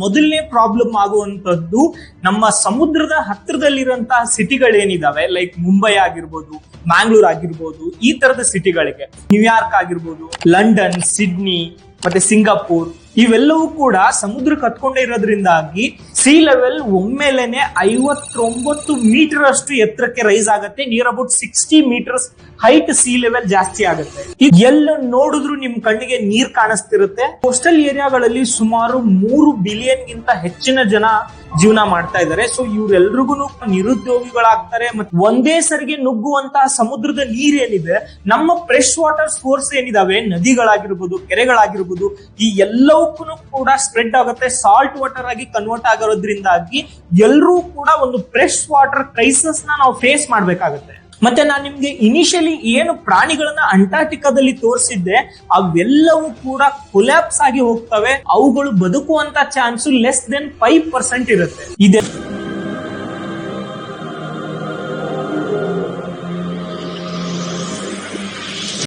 ಮೊದಲನೇ ಪ್ರಾಬ್ಲಮ್ ಆಗುವಂತದ್ದು ನಮ್ಮ ಸಮುದ್ರದ ಹತ್ತಿರದಲ್ಲಿರುವಂತಹ ಸಿಟಿಗಳೇನಿದಾವೆ, ಲೈಕ್ ಮುಂಬೈ ಆಗಿರ್ಬೋದು, ಮ್ಯಾಂಗ್ಳೂರ್ ಆಗಿರ್ಬೋದು, ಈ ತರದ ಸಿಟಿಗಳಿಗೆ, ನ್ಯೂಯಾರ್ಕ್ ಆಗಿರ್ಬೋದು, ಲಂಡನ್, ಸಿಡ್ನಿ ಮತ್ತೆ ಸಿಂಗಾಪುರ್, ಇವೆಲ್ಲವೂ ಕೂಡ ಸಮುದ್ರಕ್ಕೆ ಹತ್ಕೊಂಡೇ ಇರೋದ್ರಿಂದಾಗಿ ಸಿ ಲೆವೆಲ್ ಒಮ್ಮೆಲೆನೆ 59 ಮೀಟರ್ ಅಷ್ಟು ಎತ್ತರಕ್ಕೆ ರೈಸ್ ಆಗುತ್ತೆ. Near about 60 metres height sea level ಜಾಸ್ತಿ ಆಗುತ್ತೆ. ಎಲ್ಲ ನೋಡಿದ್ರು ನಿಮ್ ಕಣ್ಣಿಗೆ ನೀರ್ ಕಾಣಿಸ್ತಿರುತ್ತೆ. ಕೋಸ್ಟಲ್ ಏರಿಯಾಗಳಲ್ಲಿ ಸುಮಾರು 3 ಬಿಲಿಯನ್ ಗಿಂತ ಹೆಚ್ಚಿನ ಜನ ಜೀವನ ಮಾಡ್ತಾ ಇದ್ದಾರೆ. ಸೊ ಇವ್ರೆಲ್ರಿಗೂ ನಿರುದ್ಯೋಗಿಗಳಾಗ್ತಾರೆ. ಮತ್ತೆ ಒಂದೇ ಸರಿಗೆ ನುಗ್ಗುವಂತಹ ಸಮುದ್ರದ ನೀರ್ ಏನಿದೆ, ನಮ್ಮ ಫ್ರೆಶ್ ವಾಟರ್ ಸೋರ್ಸ್ ಏನಿದಾವೆ, ನದಿಗಳಾಗಿರ್ಬೋದು, ಕೆರೆಗಳಾಗಿರ್ಬೋದು, ಈ ಎಲ್ಲವಕ್ಕೂ ಕೂಡ ಸ್ಪ್ರೆಡ್ ಆಗುತ್ತೆ. ಸಾಲ್ಟ್ ವಾಟರ್ ಆಗಿ ಕನ್ವರ್ಟ್ ಆಗಿರೋದ್ರಿಂದಾಗಿ ಎಲ್ಲರೂ ಕೂಡ ಒಂದು ಫ್ರೆಶ್ ವಾಟರ್ ಕ್ರೈಸಿಸ್ ನ ನಾವು ಫೇಸ್ ಮಾಡ್ಬೇಕಾಗತ್ತೆ. ಮತ್ತೆ ನಾನು ನಿಮ್ಗೆ ಇನಿಷಿಯಲಿ ಏನು ಪ್ರಾಣಿಗಳನ್ನ ಅಂಟಾರ್ಟಿಕಾದಲ್ಲಿ ತೋರಿಸಿದ್ದೆ, ಅವೆಲ್ಲವೂ ಕೂಡ ಕೊಲ್ಯಾಪ್ಸ್ ಆಗಿ ಹೋಗ್ತವೆ. ಅವುಗಳು ಬದುಕುವಂತ ಚಾನ್ಸ್ ಲೆಸ್ ದೆನ್ 5% ಇರುತ್ತೆ. ಇದೆ